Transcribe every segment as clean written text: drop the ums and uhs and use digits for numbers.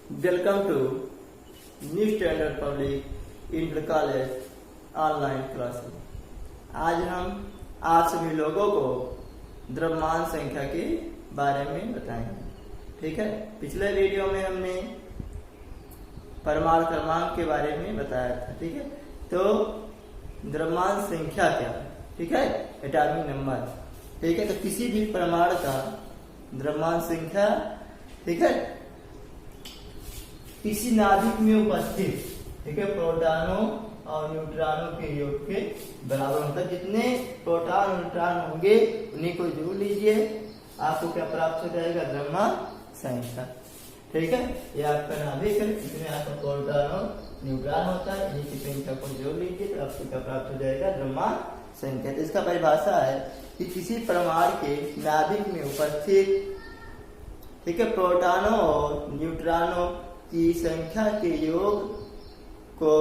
Welcome to new standard public inter college online classes. आज हम आप सभी लोगों को द्रव्यमान संख्या के बारे में बताएंगे। ठीक है, पिछले वीडियो में हमने परमाणु क्रमांक के बारे में बताया था। ठीक है, तो द्रव्यमान संख्या क्या है? ठीक है, एटॉमिक नंबर। ठीक है, तो किसी भी परमाणु का द्रव्यमान संख्या, ठीक है, किसी नाभिक में उपस्थित, ठीक है, प्रोटॉनों और न्यूट्रॉनों के योग के बराबर होता है। जितने प्रोटॉन और न्यूट्रॉन होंगे उन्हीं को जोड़ लीजिए, आपको क्या प्राप्त हो जाएगा? द्रव्यमान संख्या। ठीक है, ये आपका नाभिक है, इसमें आपका प्रोटॉन और न्यूट्रॉन होता है, इन्हीं की संख्या को जोड़ लीजिए तो आपको क्या प्राप्त हो जाएगा? द्रव्यमान संख्या। तो इसका परिभाषा है कि किसी परमाणु के नाभिक में उपस्थित, ठीक है, प्रोटॉनों और न्यूट्रॉनों की संख्या के योग को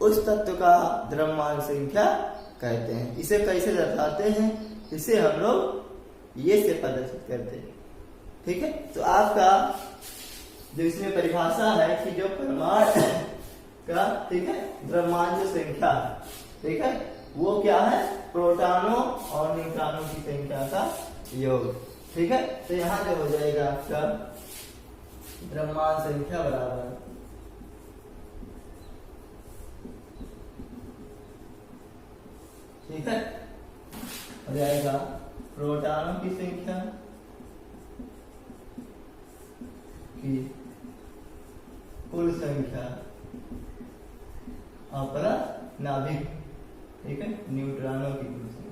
उस तत्व का द्रव्यमान संख्या कहते हैं। इसे कैसे दर्शाते हैं? इसे हम लोग ये से प्रदर्शित करते हैं। ठीक है, तो आपका जो इसमें परिभाषा है कि जो परमाणु का, ठीक है, द्रव्यमान जो संख्या है, ठीक है, वो क्या है? प्रोटॉनों और न्यूट्रॉनों की संख्या का योग। ठीक है, तो यहाँ जो हो जाएगा आपका द्रव्यमान संख्या बराबर, ठीक है, हो जाएगा प्रोटॉनों की संख्या की कुल संख्या और प्लस नाभिक, ठीक है, न्यूट्रॉनों की कुल संख्या।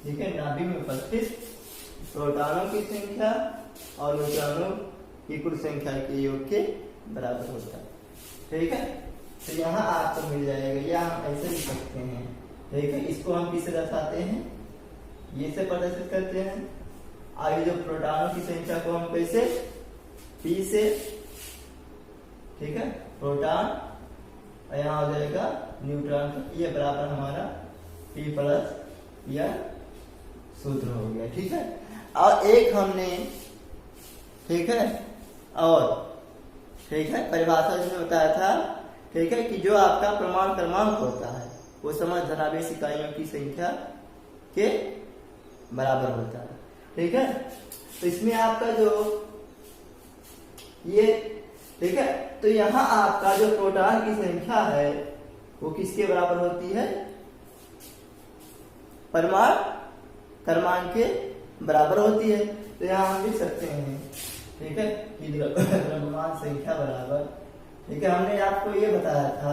ठीक है, नाभिक में उपस्थित प्रोटॉनों की संख्या और न्यूट्रॉनों की कुल संख्या के योग के बराबर होता है। ठीक है, तो यहाँ आपको मिल जाएगा, या हम ऐसे लिख सकते हैं। ठीक है, इसको हम किससे दर्शाते हैं? ये से प्रदर्शित करते हैं। आगे जो प्रोटॉनों की संख्या को हम कैसे? P से, ठीक है, प्रोटॉन, और यहाँ हो जाएगा न्यूट्रॉन, ये बराबर हमारा P प्लस या सूत्र हो गया। ठीक है, और एक हमने, ठीक है, और ठीक है, परिभाषा इसमें बताया था, ठीक है, कि जो आपका परमाणु क्रमांक होता है वो समस्त धनावेश इकाइयों की संख्या के बराबर होता है। ठीक है, तो इसमें आपका जो ये, ठीक है, तो यहाँ आपका जो प्रोटॉन की संख्या है वो किसके बराबर होती है? परमाणु क्रमांक के बराबर होती है। तो यहाँ हम लिख सकते हैं, ठीक है, कि द्रव्यमान संख्या बराबर, ठीक है, हमने आपको ये बताया था,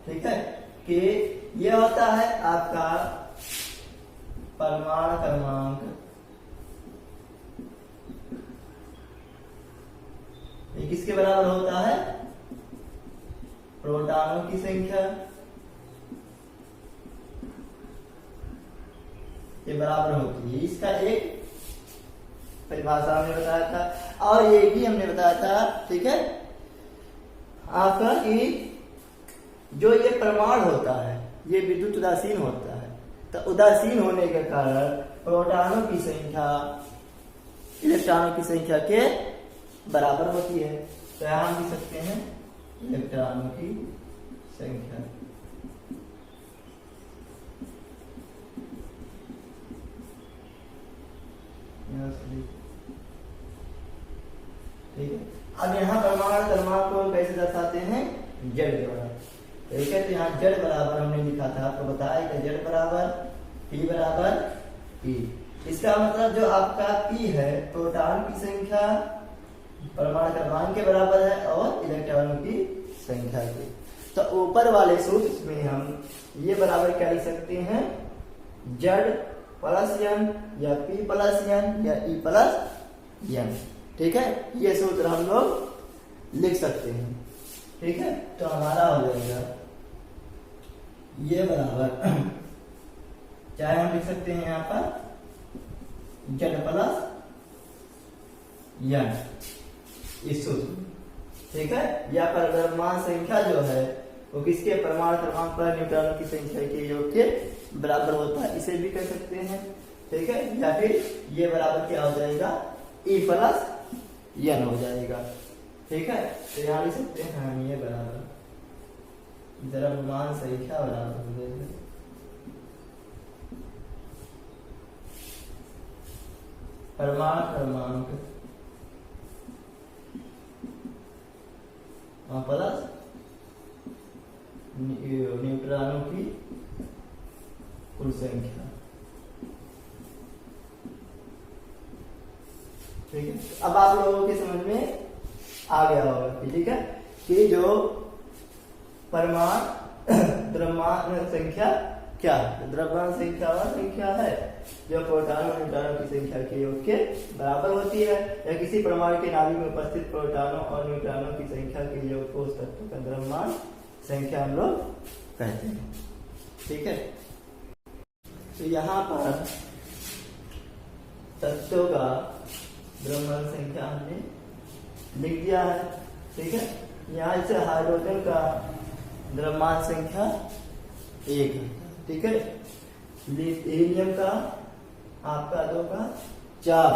ठीक है, कि ये होता है आपका परमाणु क्रमांक, ये किसके बराबर होता है? प्रोटॉनों की संख्या ये बराबर होती है। इसका एक परिभाषा हमने बताया था, और ये भी हमने बताया था, ठीक है, आपका कि जो ये परमाणु होता है ये विद्युत उदासीन होता है। तो उदासीन होने के कारण प्रोटॉनों की संख्या इलेक्ट्रॉनों की संख्या के बराबर होती है। तो यहां हम लिख सकते हैं इलेक्ट्रॉनों की संख्या, ठीक है। अब यहाँ परमाणु क्रमांक को कैसे दर्शाते हैं? Z द्वारा। ठीक है, तो यहाँ Z बराबर हमने लिखा था, आपको बताया कि Z बराबर P बराबर P। इसका मतलब जो आपका P है प्रोटॉन की संख्या परमाणु क्रमांक के बराबर है और इलेक्ट्रॉनों की संख्या के। तो ऊपर वाले सूत्र में हम ये बराबर क्या लिख सकते हैं? Z प्लस N या P प्लस N या E प्लस N। ठीक है, ये सूत्र हम लोग लिख सकते हैं। ठीक है, तो हमारा हो जाएगा ये बराबर, चाहे हम लिख सकते हैं यहाँ पर Z प्लस N, इस सूत्र। ठीक है, या पर द्रव्यमान संख्या जो है वो किसके? परमाणु क्रमांक पर न्यूट्रॉनों की संख्या के योग के बराबर होता है, इसे भी कह सकते हैं। ठीक है, या फिर ये बराबर क्या हो जाएगा E प्लस N हो जाएगा। ठीक है, तो यहाँ लिख सकते हैं हम ये बराबर द्रव्यमान संख्या बराबर हो जाएगा परमाणु क्रमांक प्लस न्यूट्रॉनों की कुल संख्या। ठीक है, अब आप लोगों के समझ में आ गया होगा कि ठीक है कि जो परमाणु द्रव्यमान संख्या क्या है, द्रव्यमान संख्या वह संख्या है जो प्रोटॉनों और न्यूट्रॉनों की संख्या के योग के बराबर होती है, या किसी परमाणु के नाभिक में उपस्थित प्रोटॉनों और न्यूट्रॉनों की संख्या के योग को उस तत्व का द्रव्यमान संख्या हम लोग कहते हैं। ठीक है, तो यहाँ पर तत्वों का द्रव्यमान संख्या हमने लिख दिया है। ठीक है, यहाँ से हाइड्रोजन का द्रव्यमान संख्या 1 है। ठीक है, हीलियम का आपका 2 का 4,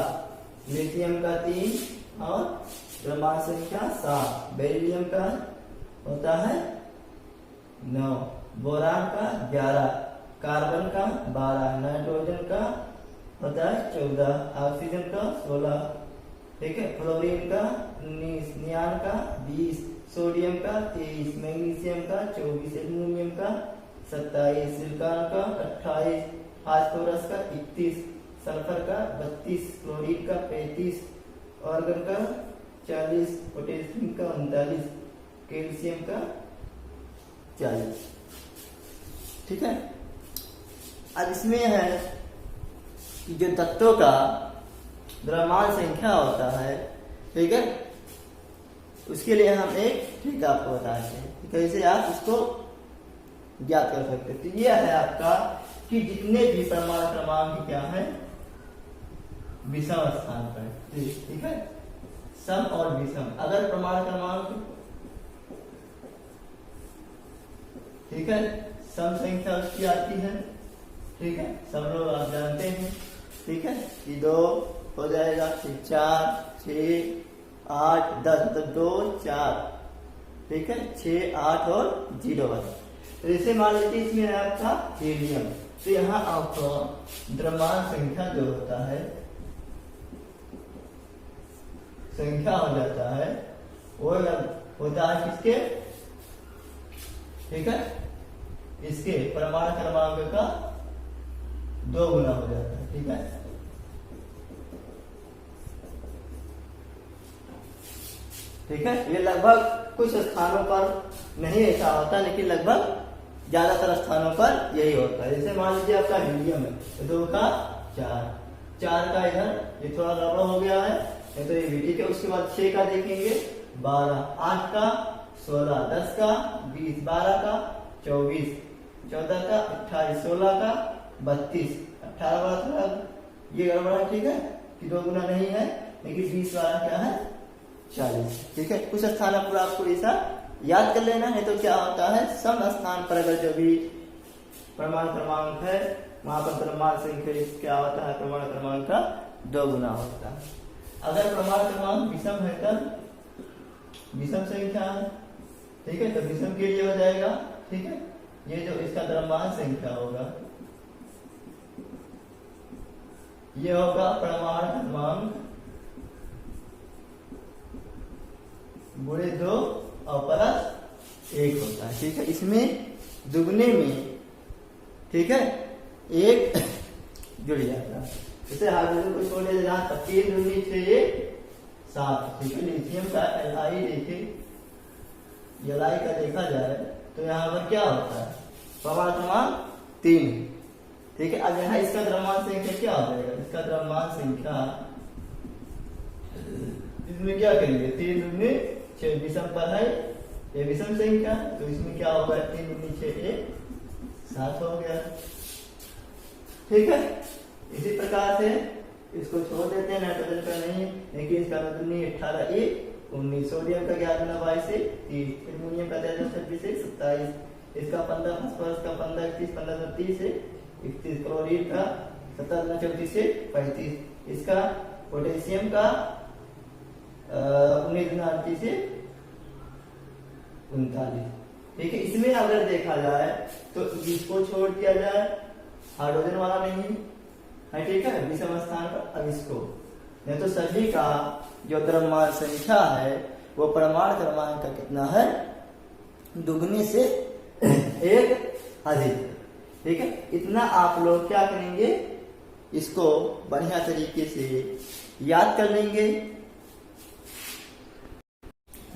लिथियम का 3 और द्रव्यमान संख्या 7, बेरिलियम का होता है 9, बोरान का 11, कार्बन का 12, नाइट्रोजन का होता है 14, ऑक्सीजन का 16। ठीक है, फ्लोरीन का 19, नियान का 20, सोडियम का 23, मैग्नीशियम का 24, एल्युमिनियम का 27, सिलिकॉन का 28, फास्फोरस का 31, सल्फर का 32, क्लोरीन का 35, ऑर्गन का 40, पोटेशियम का 39, कैल्शियम का 40। ठीक है, अब इसमें है कि जो तत्वों का द्रव्यमान संख्या होता है, ठीक है, उसके लिए हम एक ट्रिक आपको बताते हैं कैसे आप उसको ज्ञात कर सकते हैं। तो यह है आपका कि जितने भी परमाणु क्रमांक क्या है विषम स्थान पर, ठीक है, सम और विषम। अगर परमाणु क्रमांक ठीक है सम संख्या उसकी आती है, ठीक है, सब लोग आप जानते हैं। ठीक है, कि 2 हो जाएगा, फिर 4, 6, 8, 10, तो 2, 4, ठीक है, 6, 8 और 0 है। तो जैसे मान लीजिए इसमें है आपका हीलियम, तो यहाँ आपका द्रव्यमान संख्या जो होता है संख्या हो जाता है वो होता है किसके, ठीक है, इसके परमाणु क्रमांक का 2 गुना हो जाता है। ठीक है, ठीक है, ये लगभग कुछ स्थानों पर नहीं ऐसा होता, लेकिन लगभग ज्यादातर स्थानों पर यही होता है। जैसे मान लीजिए आपका हीलियम है, तो 2 का 4, 4 का इधर ये थोड़ा गड़बड़ हो गया है, तो ये भी ठीक है। उसके बाद 6 का देखेंगे 12, 8 का 16, 10 का 20, 12 का 24, 14 का 28, 16 का 32, 18 वाला थोड़ा ये गड़बड़ है, ठीक है, कि 2 गुना नहीं है, लेकिन 20 वाला क्या है 40। ठीक है, कुछ स्थान पर आपको ऐसा याद कर लेना है। तो क्या होता है, सम स्थान पर अगर जो भी परमाणु क्रमांक है वहां पर द्रव्यमान संख्या क्या होता है, परमाणु क्रमांक का 2 गुना होता है। अगर परमाणु क्रमांक विषम है तब विषम संख्या है, ठीक है, तो विषम के लिए हो जाएगा, ठीक है, ये जो इसका द्रव्यमान संख्या होगा ये होगा परमाणु क्रमांक गुणे 2 और प्लस 1 होता है। ठीक है, इसमें दुगने में, ठीक है, 1 जुड़ जाता है। जैसे हाइड्रोजन को छोड़ दिया जहां 3 दूनी 6 7, ठीक है, लिथियम का Li देखे Li का देखा जाए तो यहाँ पर क्या होता है, परमाणु क्रमांक 3। ठीक है, अब यहाँ इसका द्रव्यमान संख्या क्या हो जाएगा, इसका द्रव्यमान संख्या इसमें क्या करेंगे, 3 दूनी 6 विषम पर है, ये विषम संख्या, तो इसमें क्या होगा 3 दूनी 6 1 7 हो गया। ठीक है, इसी प्रकार से इसको छोड़ देते हैं, नाइट्रोजन का नहीं, लेकिन इसका दूनी 18 1 19, सोडियम का 11 22 से 30, एल्युमिनियम का 26 से 27, इसका 15, फास्फोरस का 15 31 15 30 से 31, क्लोरीन का 17 दूना 34 से 35। इसका पोटेशियम का 19 दूना 38 से 39। ठीक है, इसमें अगर देखा जाए तो इसको छोड़ दिया जाए, हाइड्रोजन वाला नहीं है, ठीक है, विषम स्थान पर अब इसको, नहीं तो सभी का जो द्रव्यमान संख्या है वो परमाणु क्रमांक का कितना है, दुगने से एक अधिक। ठीक है, इतना आप लोग क्या करेंगे, इसको बढ़िया तरीके से याद कर लेंगे।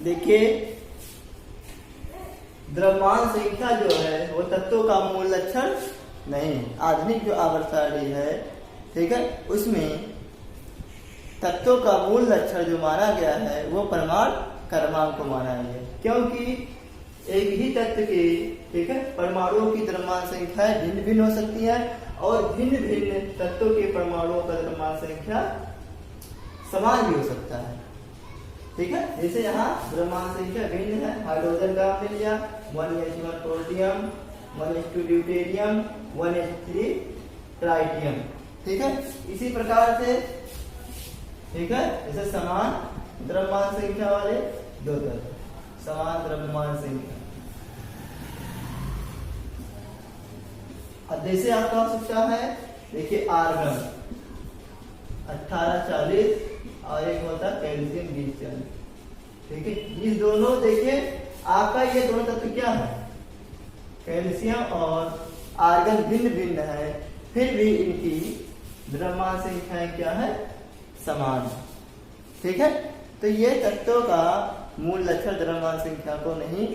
देखिए, द्रव्यमान संख्या जो है वो तत्वों का मूल लक्षण नहीं, आधुनिक जो आवर्त सारणी है, ठीक है, उसमें तत्वों का मूल लक्षण जो माना गया है वो परमाणु क्रमांक को माना गया, क्योंकि एक ही तत्व के, ठीक है, परमाणुओं की द्रव्यमान संख्या भिन्न भिन्न हो सकती है और भिन्न भिन्न तत्वों के परमाणुओं का द्रव्यमान संख्या समान भी हो सकता है। ठीक है, जैसे यहाँ द्रव्यमान संख्या भिन्न है, हाइड्रोजन का मिल गया 1H1 protium, 1H2 deuterium, 1H3 tritium. ठीक है, इसी प्रकार से, ठीक है, जैसे समान द्रव्यमान संख्या वाले दो तत्व, समान द्रव्यमान संख्या। अब जैसे आपका हो सकता है, देखिए आर्गन 1840 और एक होता है कैल्शियम 2040। ठीक है, इस दोनों, देखिए आपका ये दोनों तत्व क्या है, कैल्शियम और आर्गन भिन्न भिन्न है, फिर भी इनकी द्रव्यमान संख्याएं क्या है, समान। ठीक है, तो ये तत्वों का मूल लक्षण द्रव्यमान संख्या को नहीं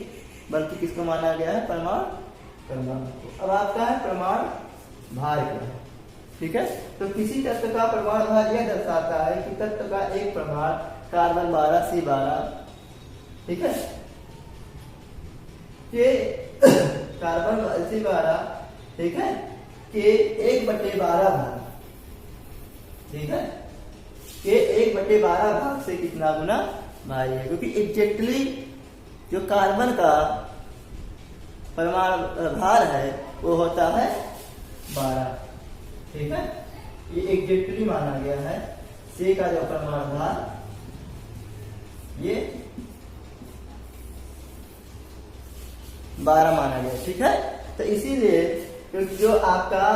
बल्कि किसको माना गया है, परमाणु क्रमांक को। अब आपका है परमाणु भार क्या है। ठीक है, तो किसी तत्व का परमाणु भार यह दर्शाता है कि तत्व का एक परमाणु कार्बन 12 C12, ठीक है, के कार्बन C12, ठीक है, के 1/12 भाग, ठीक है, के 1/12 भाग से कितना गुना भारी है, क्योंकि एग्जैक्टली जो कार्बन का परमाणु भार है वो होता है 12। ठीक है, ये एग्जैक्टली माना गया है, C का जो परमाणु भार ये 12 माना गया। ठीक है, तो इसीलिए क्योंकि जो आपका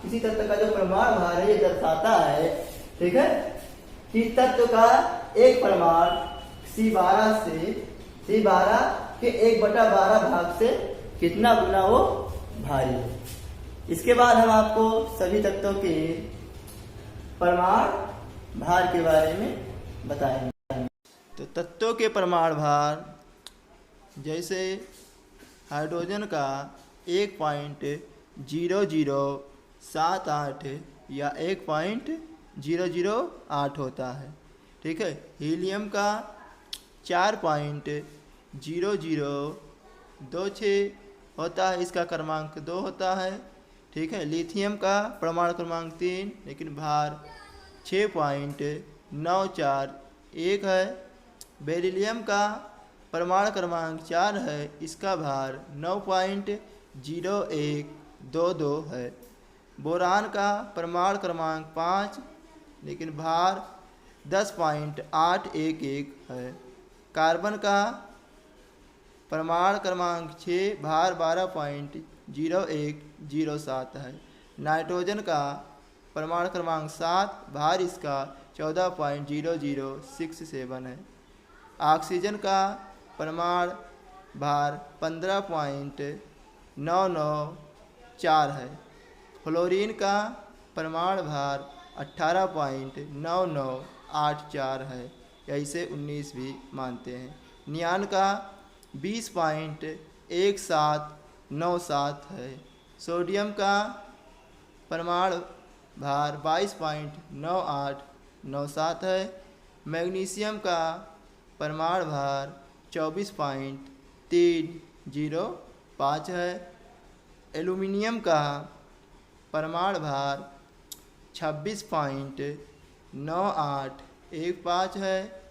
किसी तत्व का जो परमाणु भार है ये दर्शाता है, ठीक है, कि तत्व का एक परमाणु C12 के 1/12 भाग से कितना गुना वो भारी है। इसके बाद हम आपको सभी तत्वों के परमाणु भार के बारे में बताएंगे। तो तत्वों के परमाणु भार, जैसे हाइड्रोजन का 1.0078 या 1.008 होता है। ठीक है, हीलियम का 4.0026 होता है, इसका क्रमांक 2 होता है। ठीक है, लिथियम का परमाणु क्रमांक 3 लेकिन भार 6.941 है। बेरिलियम का परमाणु क्रमांक 4 है, इसका भार 9.0122 है। बोरान का परमाणु क्रमांक 5 लेकिन भार 10.811 है। कार्बन का परमाणु क्रमांक 6, भार 12.0107 है। नाइट्रोजन का परमाणु क्रमांक 7, भार इसका 14.0067 है। ऑक्सीजन का परमाणु भार 15.994 है। फ्लोरीन का परमाणु भार 18.9984 है, या इसे 19 भी मानते हैं। नियान का 20.1797 है। सोडियम का परमाणु भार 22.9897 है। मैग्नीशियम का परमाणु भार 24.305 है। एल्युमिनियम का परमाणु भार 26.9815 है,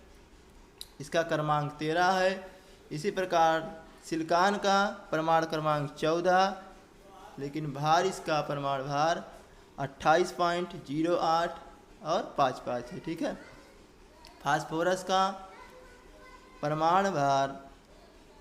इसका क्रमांक 13 है। इसी प्रकार सिलिकॉन का परमाणु क्रमांक 14 लेकिन भार इसका परमाणु भार 28.08 और 55 है। ठीक है। फास्फोरस का परमाणु भार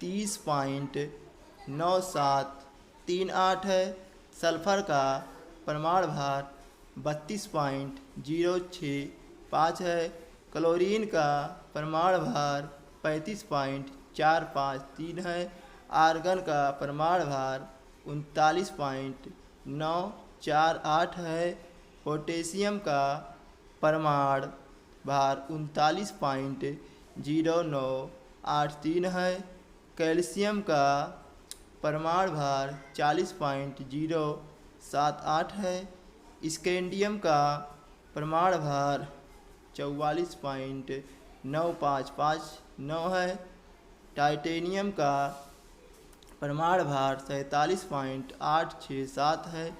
30.9738 है। सल्फर का परमाणु भार 32.065 है। क्लोरीन का परमाणु भार 35.453 है। आर्गन का परमाणु भार 39.948 है। पोटेशियम का परमाणु भार 39.0983 है। कैल्शियम का परमाणु भार 40.078 है। स्कैंडियम का परमाणु भार 44.9559 है। टाइटेनियम का परमाणु भार 47.867 है।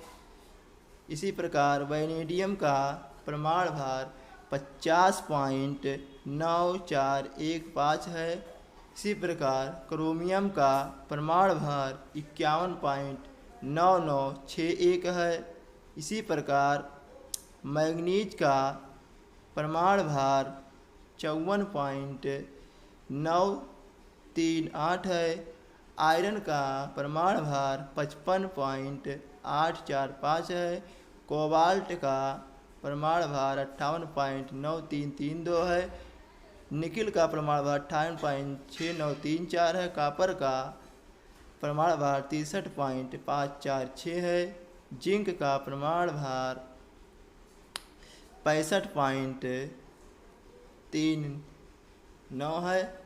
इसी प्रकार वैनेडियम का परमाणु भार 50.9415 है। इसी प्रकार क्रोमियम का परमाणु भार 51.9961 है। इसी प्रकार मैग्नीज का परमाणु भार 54.938 है। आयरन का परमाणु भार 55.845 है। कोबाल्ट का परमाणु भार 58.9332 है। निकिल का परमाणु भार 58.6934 है। कॉपर का परमाणु भार 63.546 है। जिंक का परमाणु भार 65.39 है।